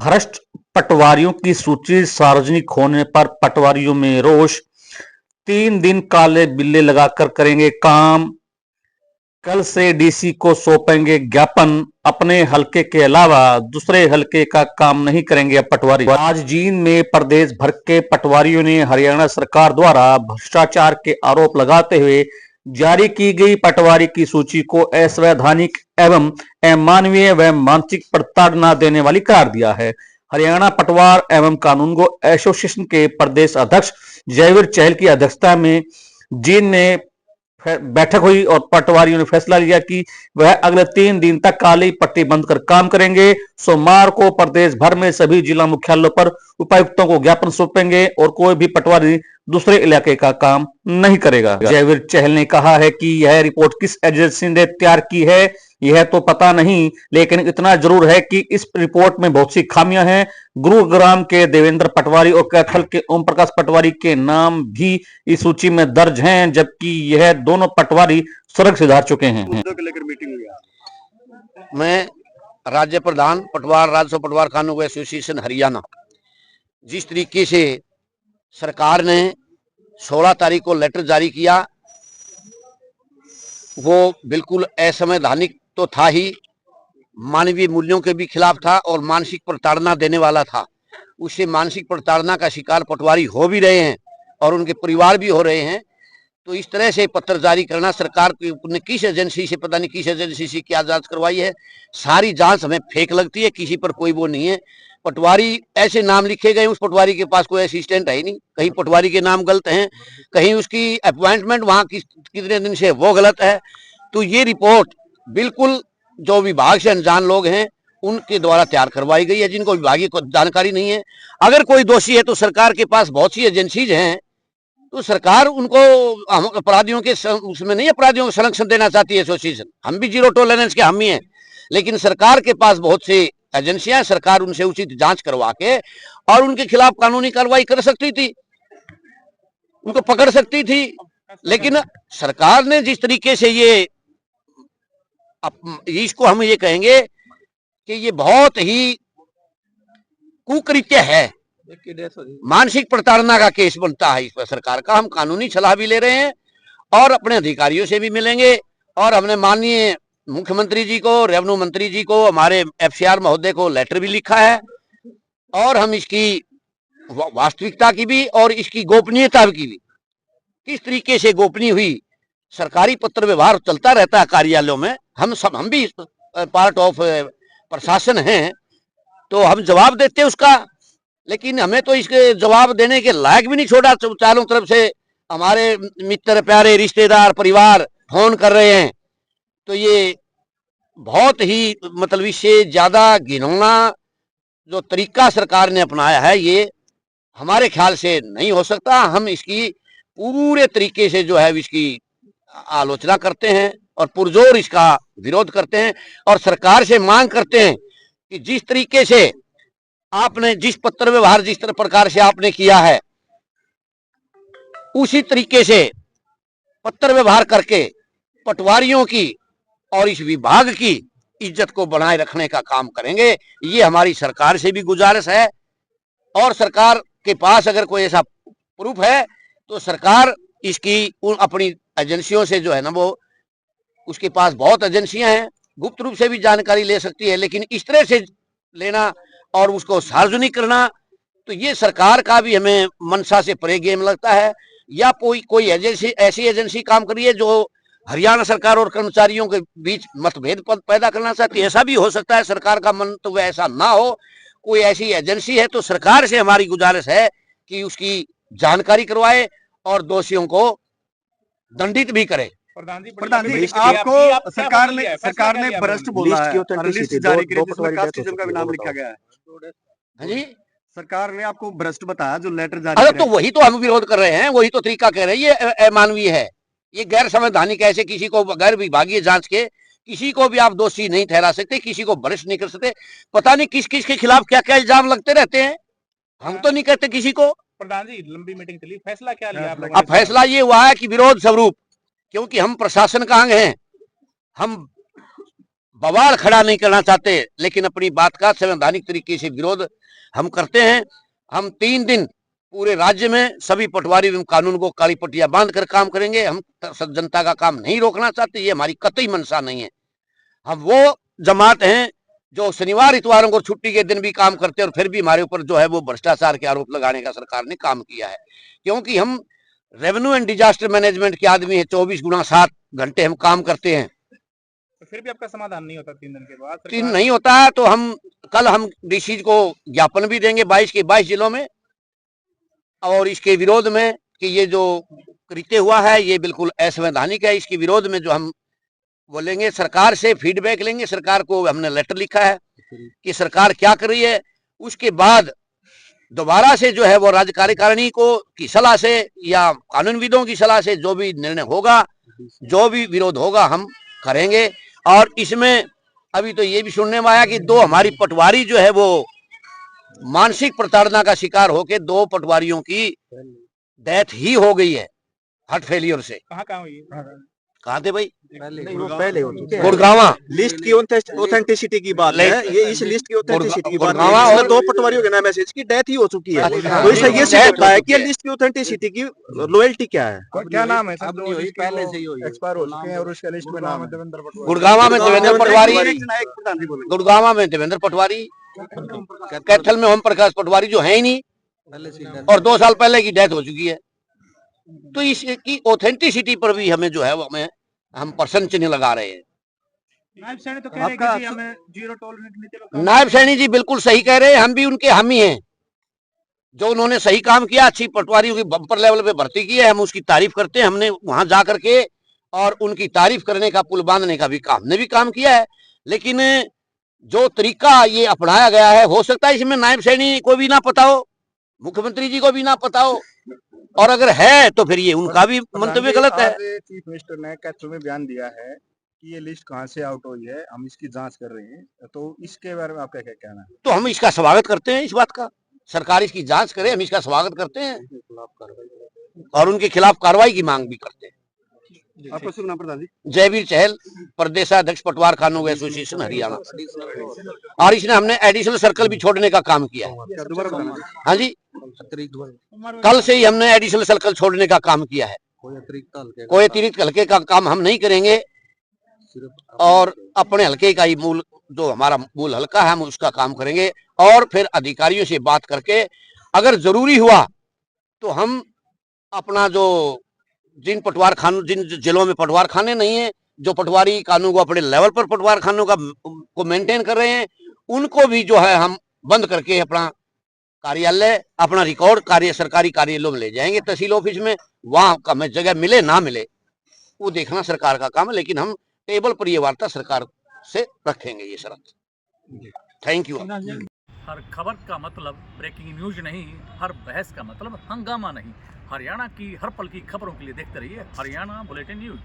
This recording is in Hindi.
भ्रष्ट पटवारियों की सूची सार्वजनिक होने पर पटवारियों में रोष। 3 दिन काले बिल्ले लगाकर करेंगे काम। कल से डीसी को सौंपेंगे ज्ञापन। अपने हलके के अलावा दूसरे हलके का काम नहीं करेंगे अब पटवारी। आज जींद में प्रदेश भर के पटवारियों ने हरियाणा सरकार द्वारा भ्रष्टाचार के आरोप लगाते हुए जारी की गई पटवारी की सूची को असंवैधानिक एवं अमानवीय व मानसिक प्रताड़ना देने वाली करार दिया है। हरियाणा पटवार एवं कानूनगो एसोसिएशन के प्रदेश अध्यक्ष जयवीर चहल की अध्यक्षता में जींद में बैठक हुई और पटवारियों ने फैसला लिया कि वह अगले 3 दिन तक काली पट्टी बंद कर काम करेंगे। सोमवार को प्रदेश भर में सभी जिला मुख्यालयों पर उपायुक्तों को ज्ञापन सौंपेंगे और कोई भी पटवारी दूसरे इलाके का काम नहीं करेगा। जयवीर चहल ने कहा है कि यह रिपोर्ट किस एजेंसी ने तैयार की है यह तो पता नहीं, लेकिन इतना जरूर है कि इस रिपोर्ट में बहुत सी खामियां हैं। गुरुग्राम के देवेंद्र पटवारी और कैथल के ओम प्रकाश पटवारी के नाम भी इस सूची में दर्ज हैं, जबकि यह दोनों पटवारी स्वर्ग सिधार चुके हैं। मैं राज्य प्रधान पटवार राजस्व पटवार कानून एसोसिएशन हरियाणा, जिस तरीके से सरकार ने 16 तारीख को लेटर जारी किया वो बिल्कुल असंवैधानिक तो था ही, मानवीय मूल्यों के भी खिलाफ था और मानसिक प्रताड़ना देने वाला था। उससे मानसिक प्रताड़ना का शिकार पटवारी हो भी रहे हैं और उनके परिवार भी हो रहे हैं। तो इस तरह से पत्र जारी करना, सरकार ने किस एजेंसी से, पता नहीं किस एजेंसी से क्या जांच करवाई है, सारी जांच हमें फेक लगती है। किसी पर कोई वो नहीं है। पटवारी ऐसे नाम लिखे गए, उस पटवारी के पास कोई असिस्टेंट है ही नहीं। कहीं पटवारी के नाम गलत हैं, कहीं उसकी अपॉइंटमेंट वहां कितने दिन से वो गलत है। तो ये रिपोर्ट बिल्कुल जो विभाग से अनजान लोग हैं उनके द्वारा तैयार करवाई गई है, जिनको विभागीय जानकारी नहीं है। अगर कोई दोषी है तो सरकार के पास बहुत सी एजेंसीज हैं, तो सरकार उनको अपराधियों के उसमें नहीं, अपराधियों को संरक्षण देना चाहती है एसोसिएशन। हम भी जीरो टॉलरेंस के हामी हैं, लेकिन सरकार के पास बहुत सी एजेंसियां, सरकार उनसे उचित जांच करवा के और उनके खिलाफ कानूनी कार्रवाई कर सकती थी, उनको पकड़ सकती थी। लेकिन सरकार ने जिस तरीके से इसको हम ये कहेंगे कि ये बहुत ही कुकृत्य है, मानसिक प्रताड़ना का केस बनता है इस पर सरकार का। हम कानूनी सलाह भी ले रहे हैं और अपने अधिकारियों से भी मिलेंगे और हमने माननीय मुख्यमंत्री जी को, रेवेन्यू मंत्री जी को, हमारे एफसीआर महोदय को लेटर भी लिखा है और हम इसकी वास्तविकता की भी और इसकी गोपनीयता की भी, किस तरीके से गोपनीय हुई। सरकारी पत्र व्यवहार चलता रहता है कार्यालयों में, हम भी पार्ट ऑफ प्रशासन हैं, तो हम जवाब देते हैं उसका। लेकिन हमें तो इसके जवाब देने के लायक भी नहीं छोड़ा। चारों तरफ से हमारे मित्र, प्यारे, रिश्तेदार, परिवार फोन कर रहे हैं। तो ये बहुत ही मतलब इससे ज्यादा घिनौना जो तरीका सरकार ने अपनाया है ये हमारे ख्याल से नहीं हो सकता। हम इसकी पूरे तरीके से जो है इसकी आलोचना करते हैं और पुरजोर इसका विरोध करते हैं और सरकार से मांग करते हैं कि जिस तरीके से आपने जिस पत्र व्यवहार जिस तरह प्रकार से आपने किया है, उसी तरीके से पत्र व्यवहार करके पटवारियों की और इस विभाग की इज्जत को बनाए रखने का काम करेंगे। ये हमारी सरकार से भी गुजारिश है और सरकार के पास अगर कोई ऐसा प्रूफ है तो सरकार इसकी अपनी एजेंसियों से जो है ना, वो उसके पास बहुत एजेंसियां हैं, गुप्त रूप से भी जानकारी ले सकती है। लेकिन इस तरह से लेना और उसको सार्वजनिक करना, तो ये सरकार का भी हमें मनसा से परे गेम लगता है। या कोई एजेंसी, ऐसी एजेंसी काम करी है जो हरियाणा सरकार और कर्मचारियों के बीच मतभेद पैदा करना चाहती है। ऐसा भी हो सकता है, सरकार का मन तो ऐसा ना हो। कोई ऐसी एजेंसी है तो सरकार से हमारी गुजारिश है कि उसकी जानकारी करवाए और दोषियों को दंडित भी करे। प्रधान जी, आपको सरकार ने भ्रष्ट बोला है, लिस्ट जारी करी जिसमें कास्ट सिस्टम का भी नाम लिखा गया है। हाँ जी, सरकार ने आपको भ्रष्ट बताया जो लेटर जारी किया। तो वही तो हम विरोध कर रहे हैं, वही तो तरीका कह रहे हैं। ये अमानवीय है, ये गैर संवैधानिक। ऐसे किसी को गैर विभागीय जांच के किसी को भी आप दोषी नहीं ठहरा सकते, किसी को भ्रष्ट नहीं कर सकते। पता नहीं किस किस के खिलाफ क्या क्या इल्जाम लगते रहते हैं, हम तो नहीं कहते किसी को। प्रधान जी, लंबी मीटिंग चली, फैसला क्या लिया आप लोगों ने? अब फैसला ये हुआ है कि विरोध स्वरूप, क्योंकि हम प्रशासन का अंग हैं, हम बवाल खड़ा नहीं करना चाहते, लेकिन अपनी बात का संवैधानिक तरीके से विरोध हम करते हैं। हम 3 दिन पूरे राज्य में सभी पटवारी एवं कानून को काली पट्टियां बांध कर काम करेंगे। हम जनता का काम नहीं रोकना चाहते, ये हमारी कतई मंशा नहीं है। हम वो जमात हैं जो शनिवार इतवारों को छुट्टी के दिन भी काम करते हैं और फिर भी हमारे ऊपर जो है वो भ्रष्टाचार के आरोप लगाने का सरकार ने काम किया है। क्योंकि हम रेवेन्यू एंड डिजास्टर मैनेजमेंट के आदमी है, 24x7 घंटे हम काम करते हैं। तो फिर भी आपका समाधान नहीं होता 3 दिन के बाद? 3 नहीं होता है तो कल हम डीसी को ज्ञापन भी देंगे 22 के 22 जिलों में, और इसके विरोध में कि ये जो कृत्य हुआ है ये बिल्कुल असंवैधानिक है। इसके विरोध में जो हम बोलेंगे, सरकार से फीडबैक लेंगे। सरकार को हमने लेटर लिखा है कि सरकार क्या कर रही है। उसके बाद दोबारा से जो है वो राज्य कार्यकारिणी को की सलाह से या कानूनविदों की सलाह से जो भी निर्णय होगा, जो भी विरोध होगा हम करेंगे। और इसमें अभी तो ये भी सुनने में आया कि 2 हमारी पटवारी जो है वो मानसिक प्रताड़ना का शिकार होकर 2 पटवारियों की डेथ ही हो गई है हार्ट फेलियर से। कहाँ हुई? कहाँ थे भाई? पहले हो चुके हैं। गुड़गावा लिस्ट की ऑथेंटिसिटी की बात है, ये इस लिस्ट की ऑथेंटिसिटी की बात है। गुड़गावा और 2 पटवारियों के नाम मैसेज की डेथ ही हो चुकी है। तो इससे ये सिद्ध होता है कि ये लिस्ट की ऑथेंटिसिटी की लॉयल्टी क्या है। क्या नाम है सर? पहले से ही एक्सपायर हो चुके हैं और उसके लिस्ट में नाम है देवेंद्र पटवारी। गुड़गावा में देवेंद्र पटवारी, प्रधान जी बोले। गुड़गावा में देवेंद्र पटवारी, कैथल में ओम प्रकाश पटवारी जो है ही नहीं, और 2 साल पहले की डेथ हो चुकी है। तो इसकी ऑथेंटिसिटी पर भी हमें जो है वो हम प्रश्न चिन्ह लगा रहे हैं। नायब सैनी तो कह रहे हैं कि हमें जीरो टॉलरेंस नीति पर नायब सैनी जी बिल्कुल सही कह रहे हैं, हम भी उनके हामी हैं। जो उन्होंने सही काम किया, अच्छी पटवारियों की बम्पर लेवल पे भर्ती की है, हम उसकी तारीफ करते हैं। हमने वहां जा करके और उनकी तारीफ करने का, पुल बांधने का भी काम, हमने भी काम किया है। लेकिन जो तरीका ये अपनाया गया है, हो सकता है इसमें नायब सैनी को भी ना पता हो, मुख्यमंत्री जी को भी ना पता हो, और अगर है तो फिर ये उनका भी मंतव्य गलत है। चीफ मिनिस्टर ने कैथल में बयान दिया है कि ये लिस्ट कहां से आउट हुई है, हम इसकी जांच कर रहे हैं, तो इसके बारे में आपका क्या कहना है? तो हम इसका स्वागत करते हैं, इस बात का सरकार इसकी जांच करे, हम इसका स्वागत करते हैं और उनके खिलाफ कार्रवाई की मांग भी करते हैं। आपका शुभ नाम प्रधान जी? जयवीर चहल, प्रदेशाध्यक्ष पटवार खानों एसोसिएशन हरियाणा। और इसने हमने एडिशनल सर्कल भी छोड़ने का काम किया है। हाँ जी, कल से ही हमने एडिशनल सर्कल छोड़ने का काम किया है। कोई अतिरिक्त हल्के का काम हम नहीं करेंगे और अपने हल्के का ही मूल, जो हमारा मूल हल्का है, हम उसका काम करेंगे। और फिर अधिकारियों से बात करके अगर जरूरी हुआ तो हम अपना जो जिन पटवार खानों, जिन जिलों में पटवार खाने नहीं है, जो पटवारी कानून को अपने लेवल पर पटवार खानों को मेंटेन कर रहे हैं, उनको भी जो है हम बंद करके अपना कार्यालय, अपना रिकॉर्ड कार्य सरकारी कार्यालयों में ले जाएंगे, तहसील ऑफिस में। वहां का हमें जगह मिले ना मिले वो देखना सरकार का काम है, लेकिन हम टेबल पर ये वार्ता सरकार से रखेंगे, ये शर्त। Thank you. हर खबर का मतलब ब्रेकिंग न्यूज नहीं, हर बहस का मतलब हंगामा नहीं। हरियाणा की हर पल की खबरों के लिए देखते रहिए हरियाणा बुलेटिन न्यूज।